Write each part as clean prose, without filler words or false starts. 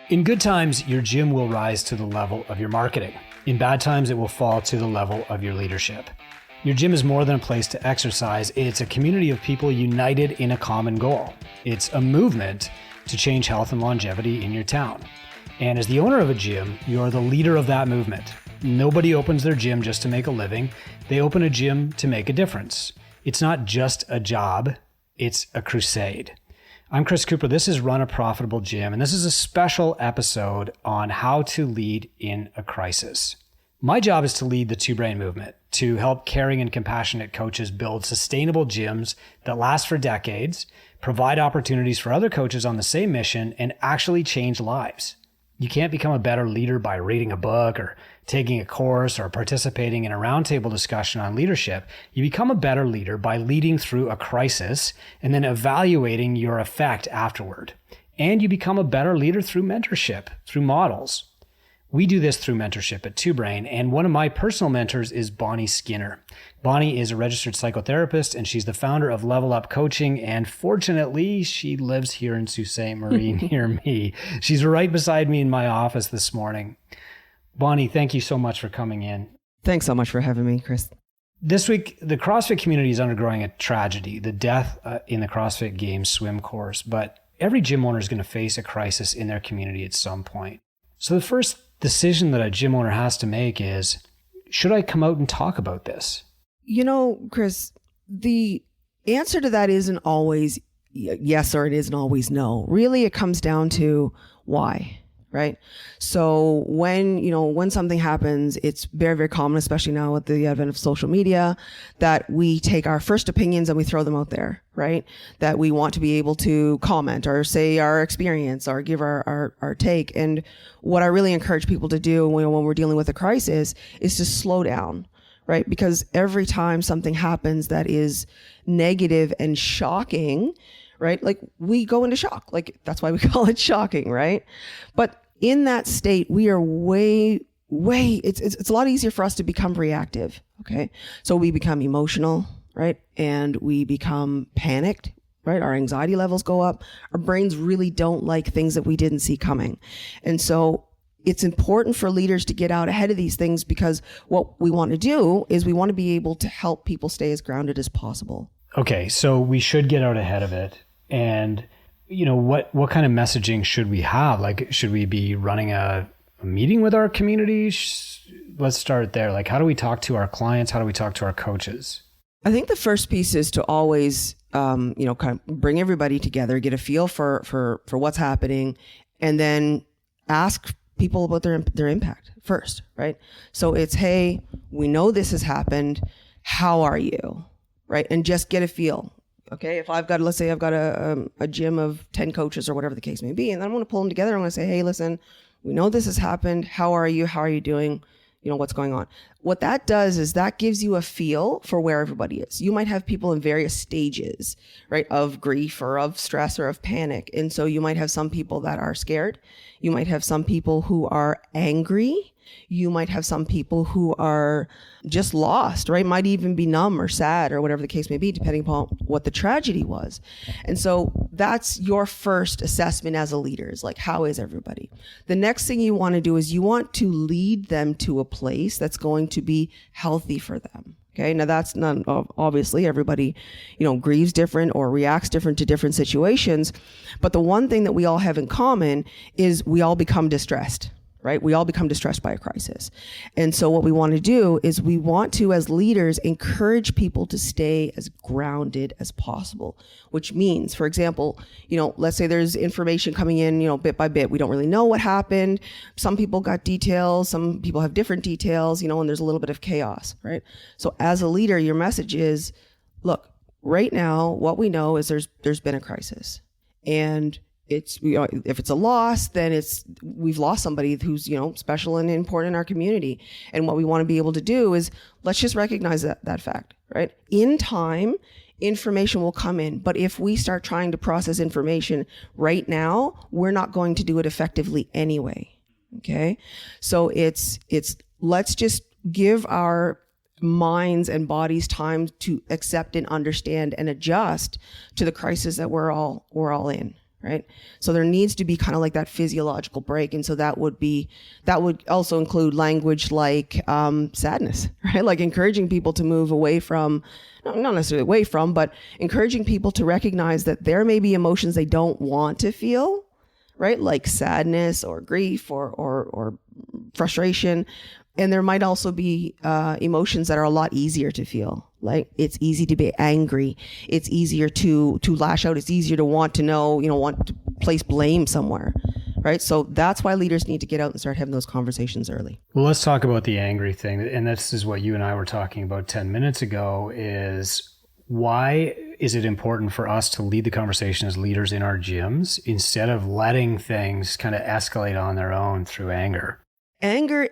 In good times, your gym will rise to the level of your marketing. In bad times, it will fall to the level of your leadership. Your gym is more than a place to exercise. It's a community of people united in a common goal. It's a movement to change health and longevity in your town. And as the owner of a gym, you're the leader of that movement. Nobody opens their gym just to make a living. They open a gym to make a difference. It's not just a job, it's a crusade. I'm Chris Cooper. This is Run a Profitable Gym, and this is a special episode on how to lead in a crisis. My job is to lead the two-brain movement, to help caring and compassionate coaches build sustainable gyms that last for decades, provide opportunities for other coaches on the same mission, and actually change lives. You can't become a better leader by reading a book or taking a course or participating in a roundtable discussion on leadership. You become a better leader by leading through a crisis and then evaluating your effect afterward. And you become a better leader through mentorship, through models. We do this through mentorship at Two Brain, and one of my personal mentors is Bonnie Skinner. Bonnie is a registered psychotherapist, and she's the founder of Level Up Coaching, and fortunately, she lives here in Sault Ste. Marie near me. She's right beside me in my office this morning. Bonnie, thank you so much for coming in. Thanks so much for having me, Chris. This week, the CrossFit community is undergoing a tragedy, the death in the CrossFit Games swim course, but every gym owner is going to face a crisis in their community at some point. So the first decision that a gym owner has to make is, should I come out and talk about this? You know, Chris, the answer to that isn't always yes or it isn't always no. Really, it comes down to why, right? So when something happens, it's very, very common, especially now with the advent of social media, that we take our first opinions and we throw them out there, right? That we want to be able to comment or say our experience or give our take. And what I really encourage people to do when we're dealing with a crisis is to slow down, right? Because every time something happens that is negative and shocking, right? Like we go into shock. Like that's why we call it shocking, right? But in that state, we are it's a lot easier for us to become reactive. Okay. So we become emotional, right? And we become panicked, right? Our anxiety levels go up. Our brains really don't like things that we didn't see coming. And so it's important for leaders to get out ahead of these things, because what we want to do is we want to be able to help people stay as grounded as possible. Okay. So we should get out ahead of it. And what kind of messaging should we have? Like, should we be running a meeting with our community? Let's start there. Like, how do we talk to our clients? How do we talk to our coaches? I think the first piece is to always, kind of bring everybody together, get a feel for what's happening, and then ask people about their impact first, right? So it's, hey, we know this has happened. How are you? Right? And just get a feel. Okay, if let's say I've got a gym of 10 coaches or whatever the case may be, and then I'm going to pull them together. I'm going to say, hey, listen, we know this has happened. How are you? How are you doing? What's going on? What that does is that gives you a feel for where everybody is. You might have people in various stages, right, of grief or of stress or of panic. And so you might have some people that are scared. You might have some people who are angry. You might have some people who are just lost, right? Might even be numb or sad or whatever the case may be, depending upon what the tragedy was. And so that's your first assessment as a leader, is like, how is everybody? The next thing you want to do is you want to lead them to a place that's going to be healthy for them. Okay. Now that's not, obviously everybody, grieves different or reacts different to different situations. But the one thing that we all have in common is we all become distressed. Right? We all become distressed by a crisis. And so what we want to do is we want to, as leaders, encourage people to stay as grounded as possible, which means, for example, let's say there's information coming in, bit by bit. We don't really know what happened. Some people got details. Some people have different details, and there's a little bit of chaos, right? So as a leader, your message is, look, right now, what we know is there's been a crisis, and it's, if it's a loss, then we've lost somebody who's, special and important in our community. And what we want to be able to do is let's just recognize that fact, right? In time, information will come in. But if we start trying to process information right now, we're not going to do it effectively anyway. Okay. So it's let's just give our minds and bodies time to accept and understand and adjust to the crisis that we're all in. right? So there needs to be kind of like that physiological break. And so that would also include language like sadness, right? Like encouraging people to move away from, not necessarily away from, but encouraging people to recognize that there may be emotions they don't want to feel, right? Like sadness or grief or frustration. And there might also be emotions that are a lot easier to feel. Like it's easy to be angry. It's easier to lash out. It's easier to want to know, want to place blame somewhere, right? So that's why leaders need to get out and start having those conversations early. Well, let's talk about the angry thing. And this is what you and I were talking about 10 minutes ago, is why is it important for us to lead the conversation as leaders in our gyms instead of letting things kind of escalate on their own through anger? Anger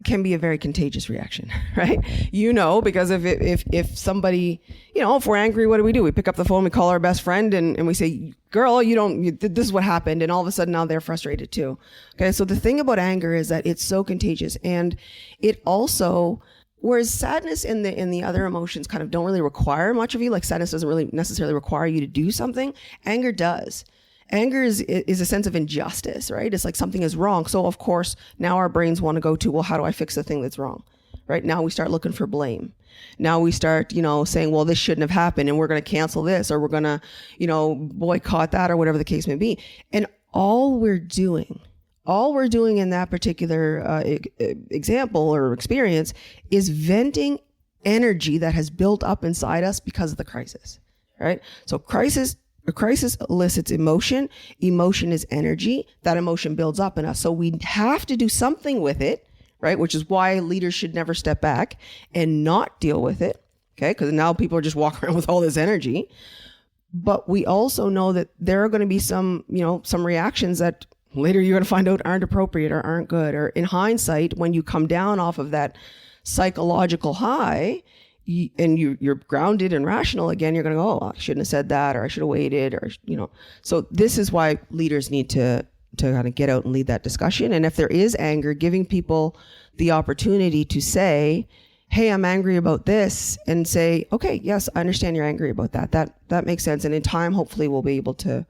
can be a very contagious reaction, right? Because if somebody, if we're angry, what do? We pick up the phone, we call our best friend and we say, girl, this is what happened. And all of a sudden now they're frustrated too. Okay. So the thing about anger is that it's so contagious, and it also, whereas sadness and the other emotions kind of don't really require much of you, like sadness doesn't really necessarily require you to do something, anger does. Anger is a sense of injustice, right? It's like something is wrong. So of course, now our brains want to go to, well, how do I fix the thing that's wrong? Right? Now we start looking for blame. Now we start, saying, well, this shouldn't have happened and we're going to cancel this, or we're going to, boycott that, or whatever the case may be. And all we're doing in that particular example or experience is venting energy that has built up inside us because of the crisis, right? So a crisis elicits emotion. Emotion is energy. That emotion builds up in us. So we have to do something with it, right? Which is why leaders should never step back and not deal with it, okay? Because now people are just walking around with all this energy. But we also know that there are going to be some reactions that later you're going to find out aren't appropriate or aren't good. Or in hindsight, when you come down off of that psychological high, and you're grounded and rational again, you're going to go, oh, I shouldn't have said that, or I should have waited, or, So this is why leaders need to kind of get out and lead that discussion. And if there is anger, giving people the opportunity to say, hey, I'm angry about this, and say, okay, yes, I understand you're angry about that. That makes sense. And in time, hopefully we'll be able to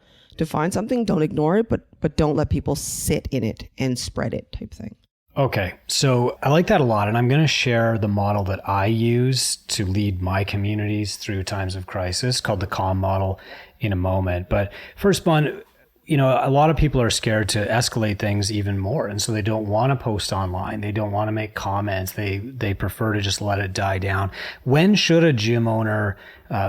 find something. Don't ignore it, but don't let people sit in it and spread it type thing. Okay, so I like that a lot, and I'm going to share the model that I use to lead my communities through times of crisis, called the CALM model, in a moment. But first, Bon, a lot of people are scared to escalate things even more, and so they don't want to post online. They don't want to make comments. They prefer to just let it die down. When should a gym owner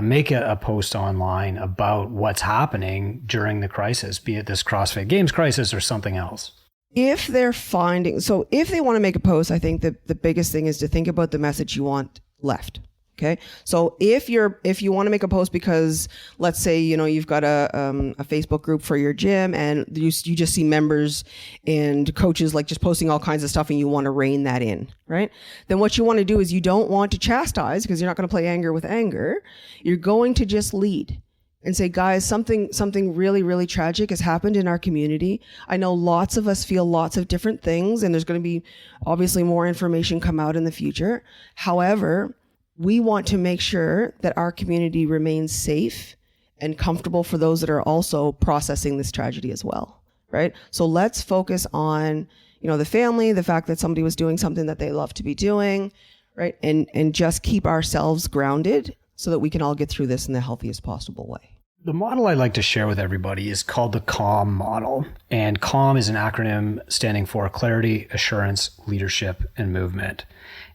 make a post online about what's happening during the crisis, be it this CrossFit Games crisis or something else? If they want to make a post, I think that the biggest thing is to think about the message you want left. Okay. So if you want to make a post because, let's say, you've got a Facebook group for your gym and you just see members and coaches like just posting all kinds of stuff and you want to rein that in, right? Then what you want to do is you don't want to chastise, because you're not going to play anger with anger. You're going to just lead and say, guys, something really, really tragic has happened in our community. I know lots of us feel lots of different things, and there's going to be obviously more information come out in the future. However, we want to make sure that our community remains safe and comfortable for those that are also processing this tragedy as well, right? So let's focus on, the family, the fact that somebody was doing something that they love to be doing, right? And just keep ourselves grounded so that we can all get through this in the healthiest possible way. The model I like to share with everybody is called the CALM model. And CALM is an acronym standing for clarity, assurance, leadership, and movement.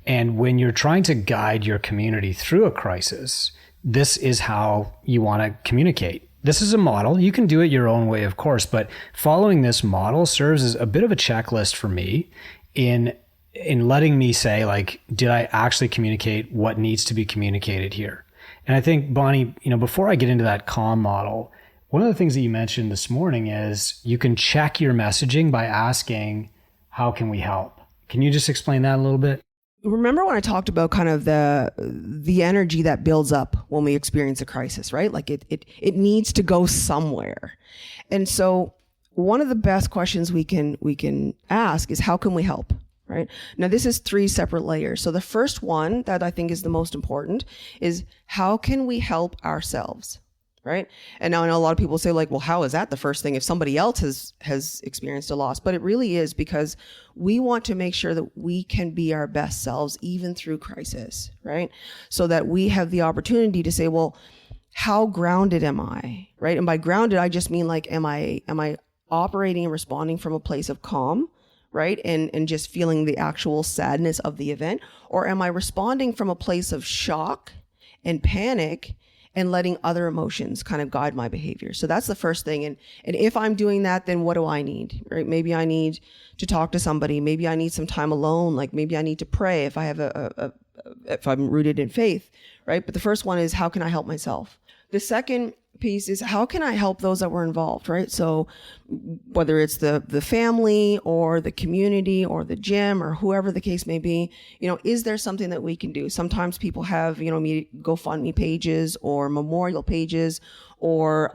And when you're trying to guide your community through a crisis, this is how you want to communicate. This is a model. You can do it your own way, of course, but following this model serves as a bit of a checklist for me in letting me say, like, did I actually communicate what needs to be communicated here? And I think, Bonnie, before I get into that CALM model, one of the things that you mentioned this morning is you can check your messaging by asking, how can we help? Can you just explain that a little bit? Remember when I talked about kind of the energy that builds up when we experience a crisis, right? Like it needs to go somewhere. And so one of the best questions we can ask is, how can we help? Right? Now, this is 3 separate layers. So the first one that I think is the most important is, how can we help ourselves? right? And now I know a lot of people say like, well, how is that the first thing if somebody else has experienced a loss? But it really is, because we want to make sure that we can be our best selves even through crisis, right? So that we have the opportunity to say, well, how grounded am I, right? And by grounded, I just mean like, am I operating and responding from a place of calm, right? And just feeling the actual sadness of the event? Or am I responding from a place of shock and panic and letting other emotions kind of guide my behavior? So that's the first thing. And if I'm doing that, then what do I need, right? Maybe I need to talk to somebody. Maybe I need some time alone. Like maybe I need to pray if I have if I'm rooted in faith, right? But the first one is, how can I help myself? The second piece is, how can I help those that were involved, right? So whether it's the family or the community or the gym or whoever the case may be, is there something that we can do? Sometimes people have, GoFundMe pages or memorial pages or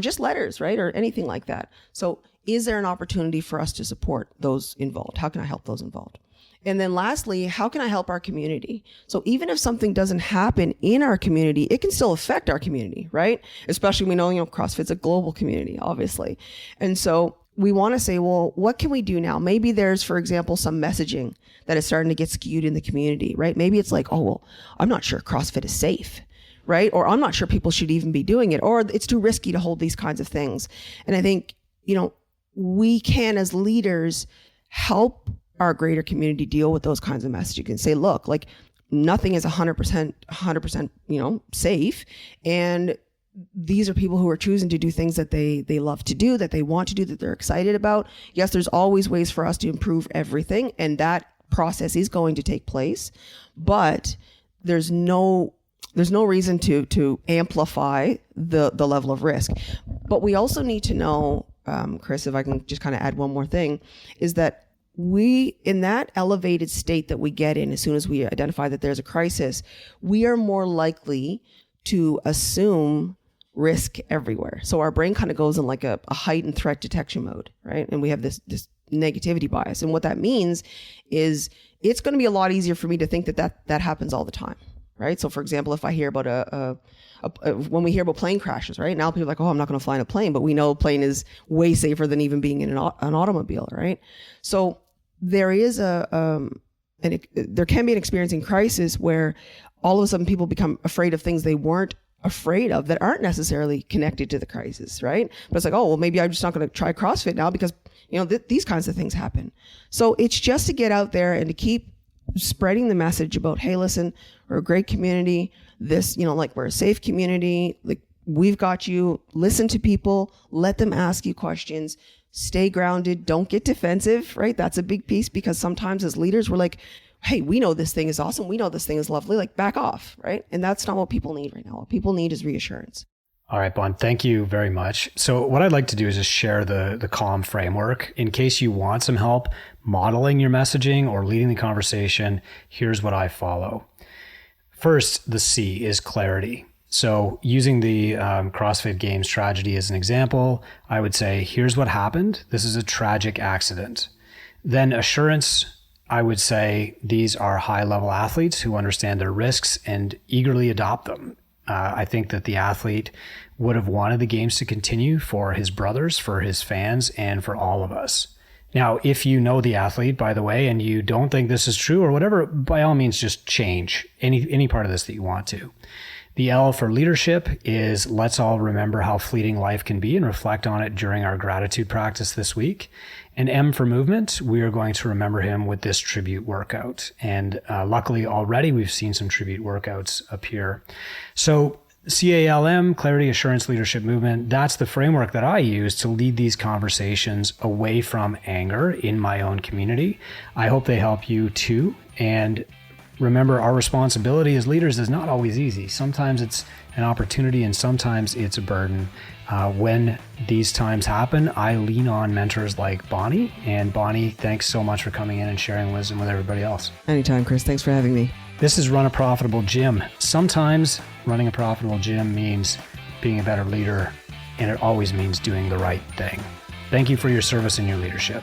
just letters, right? Or anything like that. So is there an opportunity for us to support those involved? How can I help those involved? And then lastly, how can I help our community? So even if something doesn't happen in our community, it can still affect our community, right? Especially we know, CrossFit's a global community, obviously. And so we want to say, well, what can we do now? Maybe there's, for example, some messaging that is starting to get skewed in the community, right? Maybe it's like, oh, well, I'm not sure CrossFit is safe, right? Or I'm not sure people should even be doing it, or it's too risky to hold these kinds of things. And I think, we can, as leaders, help our greater community deal with those kinds of messages and say, look, like nothing is 100%, safe. And these are people who are choosing to do things that they love to do, that they want to do, that they're excited about. Yes, there's always ways for us to improve everything. And that process is going to take place, but there's no reason to amplify the level of risk. But we also need to know, Chris, if I can just kind of add one more thing, is that we, in that elevated state that we get in as soon as we identify that there's a crisis, we are more likely to assume risk everywhere. So our brain kind of goes in like a heightened threat detection mode, right? And we have this negativity bias. And what that means is it's going to be a lot easier for me to think that happens all the time, right? So for example, if I hear about when we hear about plane crashes, right? Now people are like, oh, I'm not going to fly in a plane, but we know a plane is way safer than even being in an automobile, right? So there is there can be an experience in crisis where all of a sudden people become afraid of things they weren't afraid of that aren't necessarily connected to the crisis, right? But it's like, oh, well, maybe I'm just not going to try CrossFit now because, these kinds of things happen. So it's just to get out there and to keep spreading the message about, hey, listen, we're a great community. This, like we're a safe community. Like we've got you. Listen to people. Let them ask you questions. Stay grounded. Don't get defensive, right? That's a big piece, because sometimes as leaders, we're like, hey, we know this thing is awesome. We know this thing is lovely. Like back off, right? And that's not what people need right now. What people need is reassurance. All right, Bon, thank you very much. So what I'd like to do is just share the CALM framework. In case you want some help modeling your messaging or leading the conversation, here's what I follow. First, the C is clarity. So using the CrossFit Games tragedy as an example, I would say, here's what happened. This is a tragic accident. Then assurance, I would say these are high-level athletes who understand their risks and eagerly adopt them. I think that the athlete would have wanted the games to continue for his brothers, for his fans, and for all of us. Now, if you know the athlete, by the way, and you don't think this is true or whatever, by all means, just change any part of this that you want to. The L for leadership is let's all remember how fleeting life can be and reflect on it during our gratitude practice this week. And M for movement, we are going to remember him with this tribute workout. And luckily already we've seen some tribute workouts appear. So CALM, clarity, assurance, leadership, movement, that's the framework that I use to lead these conversations away from anger in my own community. I hope they help you too. And remember, our responsibility as leaders is not always easy. Sometimes it's an opportunity and sometimes it's a burden. When these times happen, I lean on mentors like Bonnie. And Bonnie, thanks so much for coming in and sharing wisdom with everybody else. Anytime, Chris. Thanks for having me. This is Run a Profitable Gym. Sometimes running a profitable gym means being a better leader, and it always means doing the right thing. Thank you for your service and your leadership.